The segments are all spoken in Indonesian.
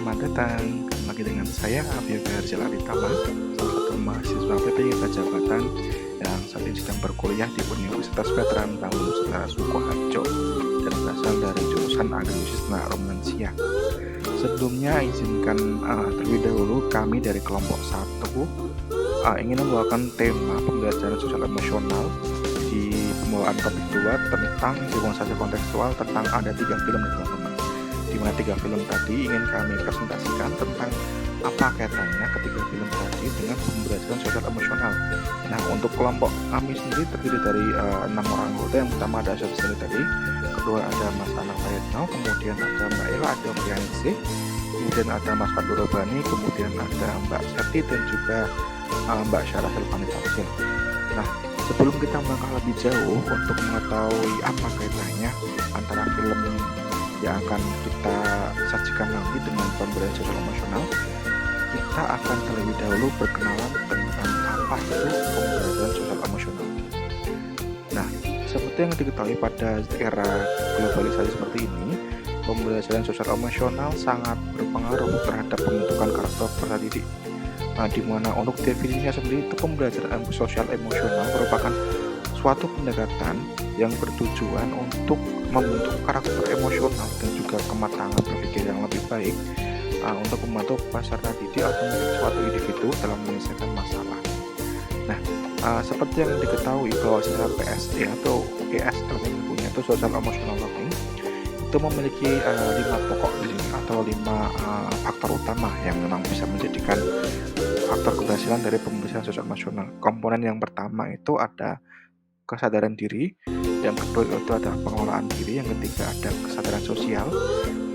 Selamat datang lagi dengan saya Abioga Rizal Aritama, salah satu mahasiswa PTI Jabatan yang saat ini sedang berkuliah di Universitas Veteran Bangun Nusantara Sukoharjo dan berasal dari jurusan Agrowisata Romansia. Sebelumnya izinkan terlebih dahulu kami dari kelompok 1 ingin membawakan tema pembelajaran sosial emosional di pembawaan topik 2 tentang demonstrasi kontekstual tentang ada 3 film nih teman-teman, di mana 3 film tadi ingin kami presentasikan tentang apa kaitannya ketiga film tadi dengan pembelajaran sosial emosional. Nah, untuk kelompok kami sendiri terdiri dari 6 orang anggota. Yang pertama ada Syafisri tadi, kedua ada Mas Anang Payetno, kemudian ada Mbak Ella Adolfiansi, kemudian ada Mas Fadul Robani, kemudian ada Mbak Seti dan juga Mbak Syarah Silvani Tafsir. Nah, sebelum kita melangkah lebih jauh untuk mengetahui apa kaitannya antara film yang akan kita sajikan nanti dengan pembelajaran sosial emosional, kita akan terlebih dahulu berkenalan tentang apa itu pembelajaran sosial emosional. Nah, seperti yang diketahui pada era globalisasi seperti ini, pembelajaran sosial emosional sangat berpengaruh terhadap pembentukan karakter peserta didik. Nah, di mana untuk definisinya sendiri itu pembelajaran sosial emosional merupakan suatu pendekatan yang bertujuan untuk membentuk karakter emosional dan juga kematangan berpikir yang lebih baik untuk membantu peserta didik atau suatu individu dalam menyelesaikan masalah. Nah, seperti yang diketahui bahwa secara PSD atau ESL yang punya itu social emotional learning itu memiliki 5 pokok atau 5 faktor utama yang memang bisa menjadikan faktor keberhasilan dari pembelajaran sosial emosional. Komponen yang pertama itu ada kesadaran diri, yang kedua itu ada pengelolaan diri, yang ketiga ada kesadaran sosial,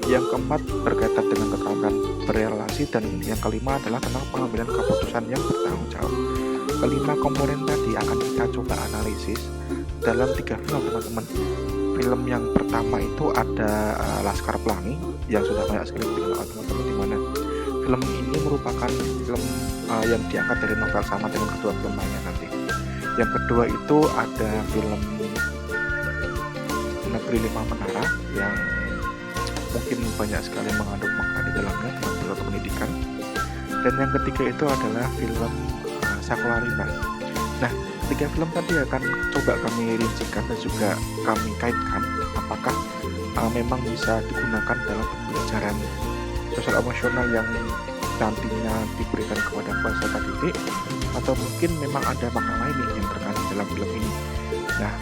yang keempat berkaitan dengan keterampilan berrelasi, dan yang kelima adalah tentang pengambilan keputusan yang bertanggung jawab. Kelima komponen tadi akan kita coba analisis dalam 3 film teman-teman. Film yang pertama itu ada Laskar Pelangi yang sudah banyak sekali dikenal teman-teman, di mana film ini merupakan film yang diangkat dari novel sama dengan kedua film lainnya nanti. Yang kedua itu ada film Negeri Lima Menara yang mungkin banyak sekali mengandung makna di dalamnya tentang pendidikan. Dan yang ketiga itu adalah film Sekolah Rimba. Nah, 3 film tadi akan coba kami rincikan dan juga kami kaitkan apakah memang bisa digunakan dalam pembelajaran sosial emosional yang nantinya diberikan kepada peserta didik, atau mungkin memang ada makna lain yang terkandung dalam film ini. Nah,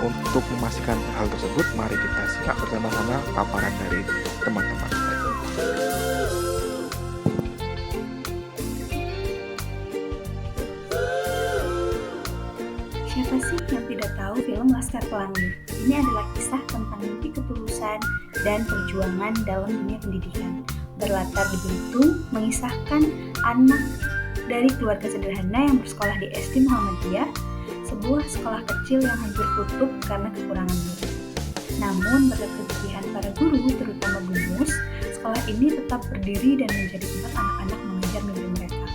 untuk memastikan hal tersebut, mari kita simak bersama-sama paparan dari teman-teman. Siapa sih yang tidak tahu film Laskar Pelangi? Ini adalah kisah tentang mimpi ketulusan dan perjuangan dalam dunia pendidikan. Berlatar di Belitung, mengisahkan anak dari keluarga sederhana yang bersekolah di SD Muhammadiyah, sebuah sekolah kecil yang hampir tutup karena kekurangan murid. Namun berkat kegigihan para guru, terutama Bu Mus, sekolah ini tetap berdiri dan menjadi tempat anak-anak mengejar mimpi mereka.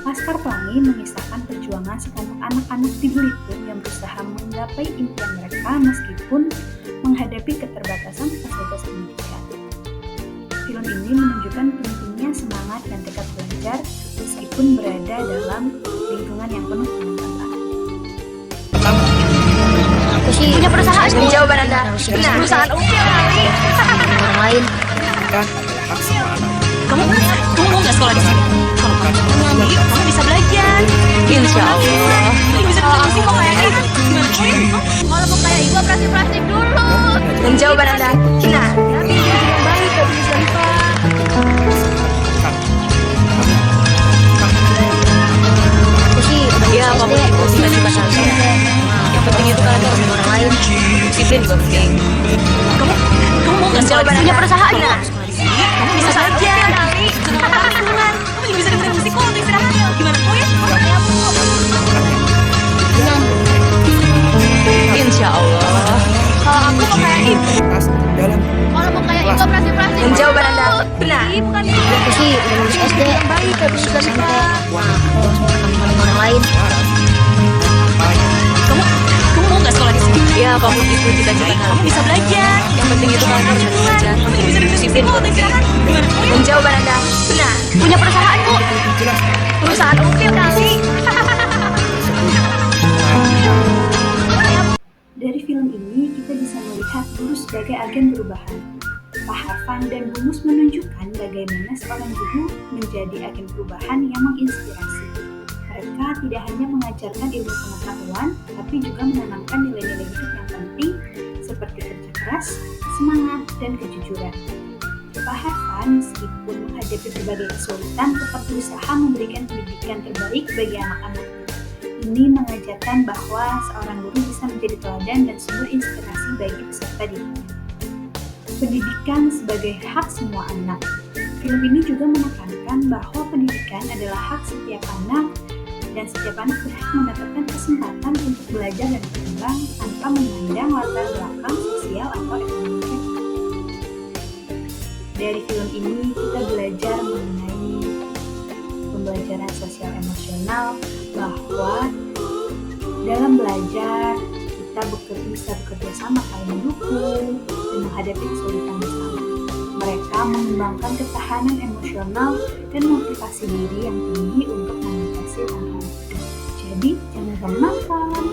Laskar Pelangi mengisahkan perjuangan sekelompok anak-anak di Belitung yang berusaha menggapai impian mereka meskipun menghadapi keterbatasan fasilitas pendidikan. Film ini menunjukkan pentingnya semangat dan tekad belajar meskipun berada dalam lingkungan yang penuh penentang. Aku sih punya perusahaan. Jawaban Anda benar. Perusahaan Upil kali. Orang lain. Kamu mau nggak sekolah di sini? Kalau kamu nanti kamu bisa belajar. Insya Allah. Kalau aku mau kayak ibu, kalau mau kayak ibu operasi dulu. Dan jawaban Anda benar. Baik, Pak Bisa. Aku sih ya apapun itu cita-cita saya. Yang penting itu kalian harus orang lain. Disiplin juga penting. Kamu mau nggak sekolah punya perusahaan ya? Kamu bisa saja. Kamu juga bisa dengerin musik kok untuk istirahat. Gimana kok ya? Ya bu. Insya Allah. Kalau aku mau kayak ibu. Kalau mau kayak ibu operasi. Dan jawaban Anda benar. Bukan aku sih udah lulus SD. Baik, tapi sudah sampai. Wah, aku harus makan orang lain. Kamu mau nggak sekolah di sini? Ya, apapun itu cita-cita kamu bisa belajar. Yang penting itu kamu harus belajar. Kamu bisa disiplin kok nanti. Dan jawaban Anda benar. Punya perusahaan kok. Perusahaan ukil kali. Dari film ini kita bisa melihat guru sebagai agen perubahan. Pak Harfan dan Bu Mus menunjukkan bagaimana seorang guru menjadi agen perubahan yang menginspirasi. Mereka tidak hanya mengajarkan ilmu pengetahuan, tapi juga menanamkan nilai-nilai hidup yang penting seperti kerja keras, semangat, dan kejujuran. Pak Harfan meskipun menghadapi berbagai kesulitan tetap berusaha memberikan pendidikan terbaik bagi anak-anak. Ini mengajarkan bahwa seorang guru bisa menjadi teladan dan sumber inspirasi bagi peserta didiknya. Pendidikan sebagai hak semua anak. Film ini juga menekankan bahwa pendidikan adalah hak setiap anak dan setiap anak berhak mendapatkan kesempatan untuk belajar dan berkembang tanpa memandang latar belakang sosial atau ekonomi mereka. Dari film ini kita belajar mengenai pembelajaran sosial emosional, bahwa dalam belajar kita bisa bekerja sama, saling mendukung dan menghadapi kesulitan bersama. Mereka mengembangkan ketahanan emosional dan motivasi diri yang tinggi untuk mengatasi tantangan hidup. Jadi jangan gampang.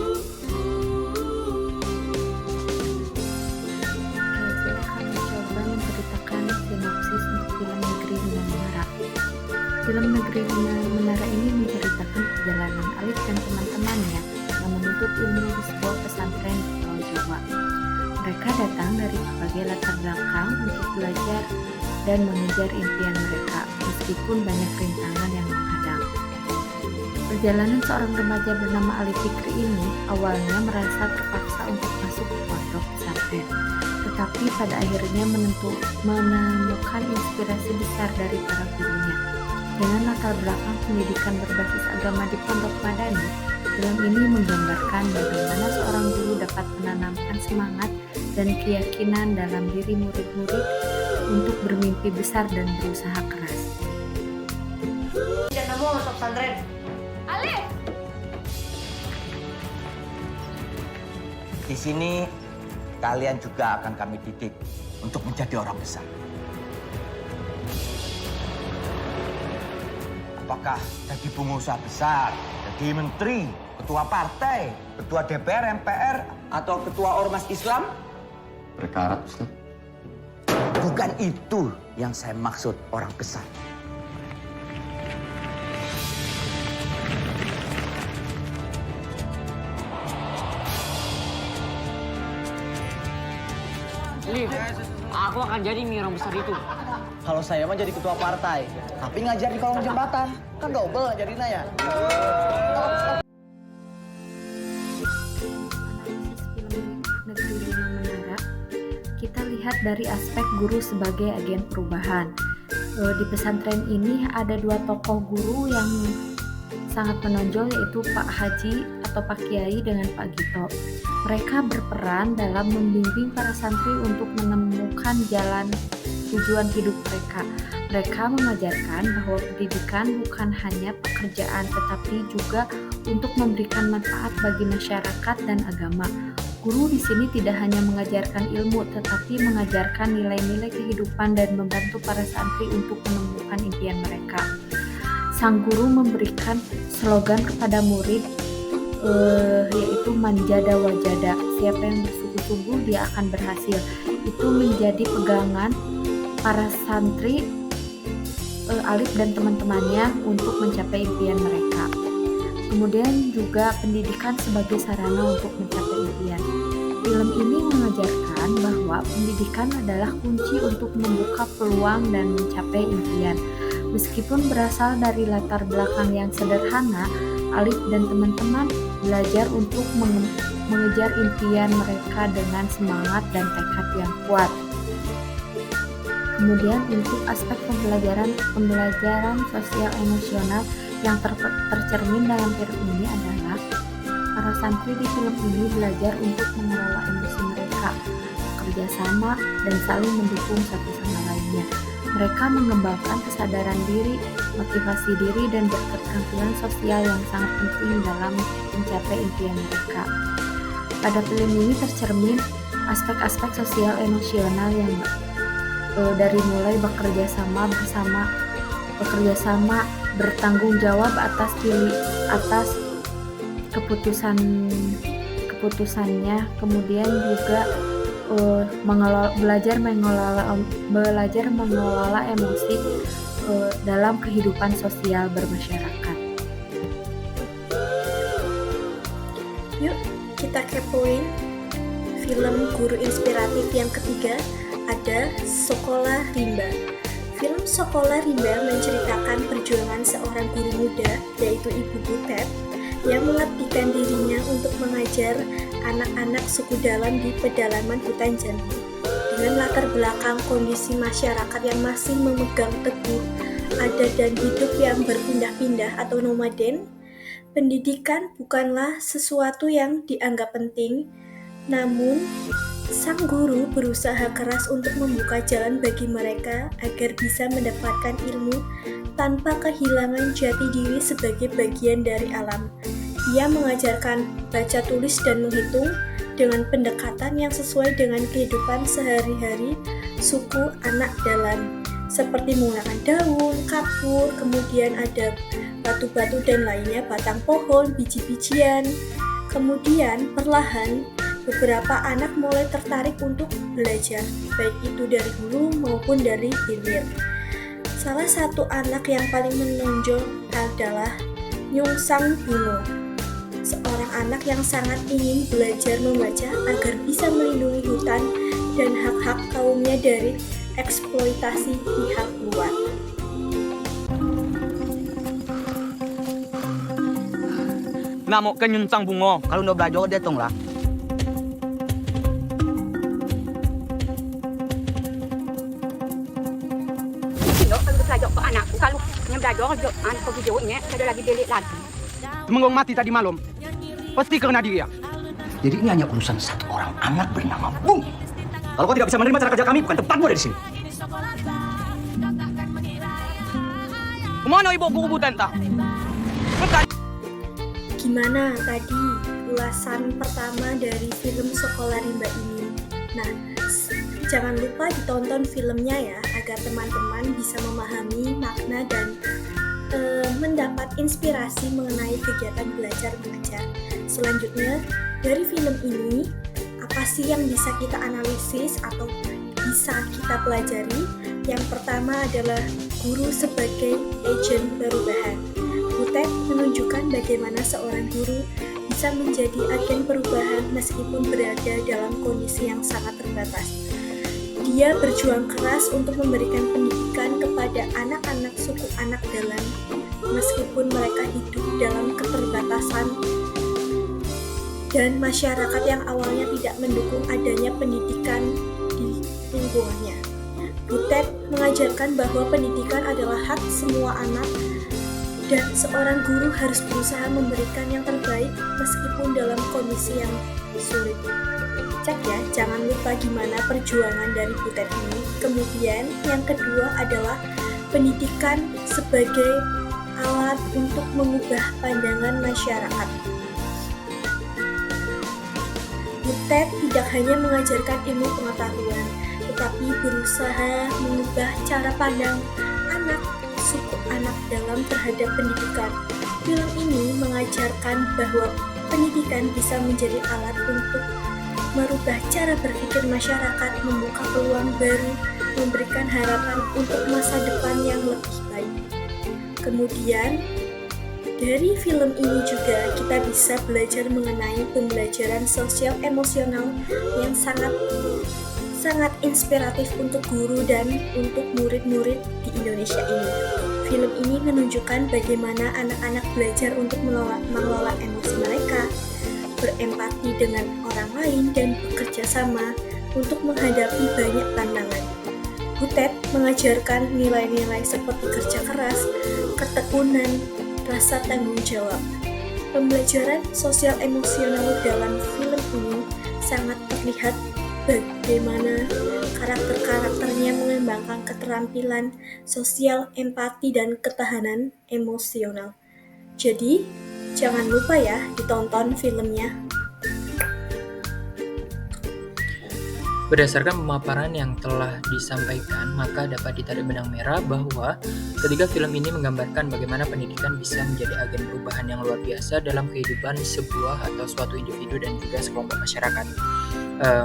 Silakan mencoba menceritakan sinopsis untuk film Negeri Benang Menara. Film Negeri Benang Menara ini menceritakan perjalanan Alif dan teman-temannya yang menuntut ilmu di sebuah pesantren di Pulau Jawa. Mereka datang dari berbagai latar belakang untuk belajar dan mengejar impian mereka, meskipun banyak rintangan yang menghadang. Perjalanan seorang remaja bernama Alif Fikri ini awalnya merasa terpaksa untuk masuk ke pondok pesantren, tetapi pada akhirnya menemukan inspirasi besar dari para gurunya. Dengan latar belakang pendidikan berbasis agama di Pondok Madani, film ini menggambarkan bagaimana seorang guru dapat menanamkan semangat dan keyakinan dalam diri murid-murid untuk bermimpi besar dan berusaha keras. Dan kamu masuk pesantren. Alif. Di sini kalian juga akan kami didik untuk menjadi orang besar. Apakah jadi pengusaha besar, jadi menteri, ketua partai, ketua DPR, MPR, atau ketua ormas Islam? Berkarat, Ustaz. Bukan itu yang saya maksud orang besar. Lih, aku akan jadi orang besar itu. Kalau saya mah jadi ketua partai, tapi ngajar di kolong jembatan. Kan double ngajarinnya ya. Analisis film Negeri Benang Menara, kita lihat dari aspek guru sebagai agen perubahan. Di pesantren ini ada dua tokoh guru yang sangat menonjol, yaitu Pak Haji atau Pak Kiai dengan Pak Gito. Mereka berperan dalam membimbing para santri untuk menemukan jalan tujuan hidup mereka. Mereka mengajarkan bahwa pendidikan bukan hanya pekerjaan, tetapi juga untuk memberikan manfaat bagi masyarakat dan agama. Guru di sini tidak hanya mengajarkan ilmu, tetapi mengajarkan nilai-nilai kehidupan dan membantu para santri untuk menemukan impian mereka. Sang guru memberikan slogan kepada murid, yaitu manjada wajada, siapa yang bersungguh-sungguh dia akan berhasil. Itu menjadi pegangan para santri Alif dan teman-temannya untuk mencapai impian mereka. Kemudian juga pendidikan sebagai sarana untuk mencapai impian. Film ini mengajarkan bahwa pendidikan adalah kunci untuk membuka peluang dan mencapai impian. Meskipun berasal dari latar belakang yang sederhana, Alif dan teman-teman belajar untuk mengejar impian mereka dengan semangat dan tekad yang kuat. Kemudian untuk aspek pembelajaran sosial emosional yang tercermin dalam film ini adalah para santri di film ini belajar untuk mengelola emosi mereka, bekerja sama dan saling mendukung satu sama lainnya. Mereka mengembangkan kesadaran diri, motivasi diri, dan berketerampilan sosial yang sangat penting dalam mencapai impian mereka. pada film ini tercermin aspek-aspek sosial emosional yang dari mulai bekerja sama, bertanggung jawab atas keputusannya, kemudian juga belajar mengelola emosi dalam kehidupan sosial bermasyarakat. Yuk kita kepoin film guru inspiratif yang ketiga, ada Sekolah Rimba. Film Sekolah Rimba menceritakan perjuangan seorang guru muda, yaitu Ibu Butet, yang mengabdikan dirinya untuk mengajar anak-anak suku dalam di pedalaman hutan Jambi. Dengan latar belakang kondisi masyarakat yang masih memegang teguh adat dan hidup yang berpindah-pindah atau nomaden, pendidikan bukanlah sesuatu yang dianggap penting, namun sang guru berusaha keras untuk membuka jalan bagi mereka agar bisa mendapatkan ilmu tanpa kehilangan jati diri sebagai bagian dari alam. Ia mengajarkan baca tulis dan menghitung dengan pendekatan yang sesuai dengan kehidupan sehari-hari suku anak dalam, seperti menggunakan daun, kapur, kemudian ada batu-batu dan lainnya, batang pohon, biji-bijian. Kemudian perlahan beberapa anak mulai tertarik untuk belajar, baik itu dari hulu maupun dari hilir. Salah satu anak yang paling menonjol adalah Nyungsang Bungo, seorang anak yang sangat ingin belajar membaca agar bisa melindungi hutan dan hak-hak kaumnya dari eksploitasi pihak luar. Namo ke Nyungsang Bungo. Kalau udah belajar dia tong lah. Kalau belajar ke videonya, saya lagi delete lagi. Temenggong mati tadi malam. Pasti karena dia. Jadi ini hanya urusan satu orang anak bernama Bung. Kalau kau tidak bisa menerima cara kerja kami, bukan tempatmu ada di sini. Kemana ibu guru Butenta? Gimana tadi ulasan pertama dari film Sekolah Rimba ini? Nah, jangan lupa ditonton filmnya ya, agar teman-teman bisa memahami makna dan mendapat inspirasi mengenai kegiatan belajar mengajar. Selanjutnya, dari film ini, apa sih yang bisa kita analisis atau bisa kita pelajari? Yang pertama adalah guru sebagai agen perubahan. Butet menunjukkan bagaimana seorang guru bisa menjadi agen perubahan meskipun berada dalam kondisi yang sangat terbatas. Dia berjuang keras untuk memberikan pendidikan kepada anak-anak suku anak dalam, meskipun mereka hidup dalam keterbatasan dan masyarakat yang awalnya tidak mendukung adanya pendidikan di lingkungannya. Butet mengajarkan bahwa pendidikan adalah hak semua anak dan seorang guru harus berusaha memberikan yang terbaik meskipun dalam kondisi yang sulit. Cek ya, jangan lupa gimana perjuangan dari Butet ini. Kemudian yang kedua adalah pendidikan sebagai alat untuk mengubah pandangan masyarakat. Butet tidak hanya mengajarkan ilmu pengetahuan, tetapi berusaha mengubah cara pandang anak suku anak dalam terhadap pendidikan. Film ini mengajarkan bahwa pendidikan bisa menjadi alat untuk merubah cara berpikir masyarakat, membuka peluang baru, memberikan harapan untuk masa depan yang lebih baik. Kemudian, dari film ini juga kita bisa belajar mengenai pembelajaran sosial emosional yang sangat inspiratif untuk guru dan untuk murid-murid di Indonesia ini. Film ini menunjukkan bagaimana anak-anak belajar untuk mengelola emosi mereka, berempati dengan orang lain, dan bekerja sama untuk menghadapi banyak tantangan. Butet mengajarkan nilai-nilai seperti kerja keras, ketekunan, rasa tanggung jawab. Pembelajaran sosial emosional dalam film ini sangat terlihat bagaimana karakter-karakternya mengembangkan keterampilan sosial, empati, dan ketahanan emosional. Jadi, jangan lupa ya ditonton filmnya. Berdasarkan pemaparan yang telah disampaikan, maka dapat ditarik benang merah bahwa ketiga film ini menggambarkan bagaimana pendidikan bisa menjadi agen perubahan yang luar biasa dalam kehidupan sebuah atau suatu individu dan juga sekelompok masyarakat.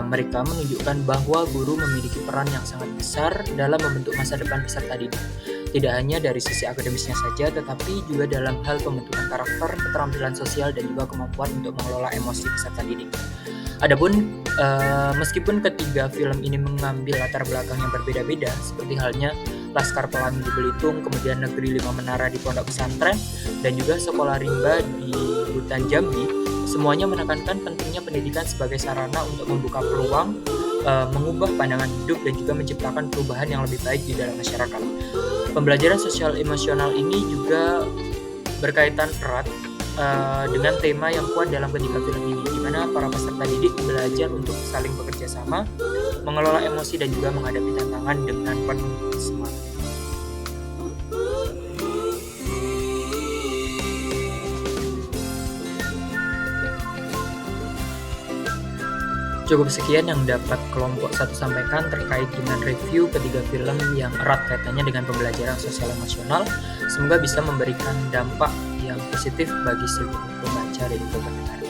Mereka menunjukkan bahwa guru memiliki peran yang sangat besar dalam membentuk masa depan peserta didik. Tidak hanya dari sisi akademisnya saja, tetapi juga dalam hal pembentukan karakter, keterampilan sosial, dan juga kemampuan untuk mengelola emosi peserta didik. Adapun meskipun ketiga film ini mengambil latar belakang yang berbeda-beda, seperti halnya Laskar Pelangi di Belitung, kemudian Negeri 5 Menara di Pondok Pesantren, dan juga Sekolah Rimba di Hutan Jambi, semuanya menekankan pentingnya pendidikan sebagai sarana untuk membuka peluang, mengubah pandangan hidup, dan juga menciptakan perubahan yang lebih baik di dalam masyarakat. Pembelajaran sosial emosional ini juga berkaitan erat dengan tema yang kuat dalam ketiga film ini, di mana para peserta didik belajar untuk saling bekerja sama, mengelola emosi, dan juga menghadapi tantangan dengan penuh semangat. Cukup sekian yang dapat kelompok 1 sampaikan terkait dengan review ketiga film yang erat kaitannya dengan pembelajaran sosial emosional. Semoga bisa memberikan dampak yang positif bagi seluruh pembaca dan juga pendengar.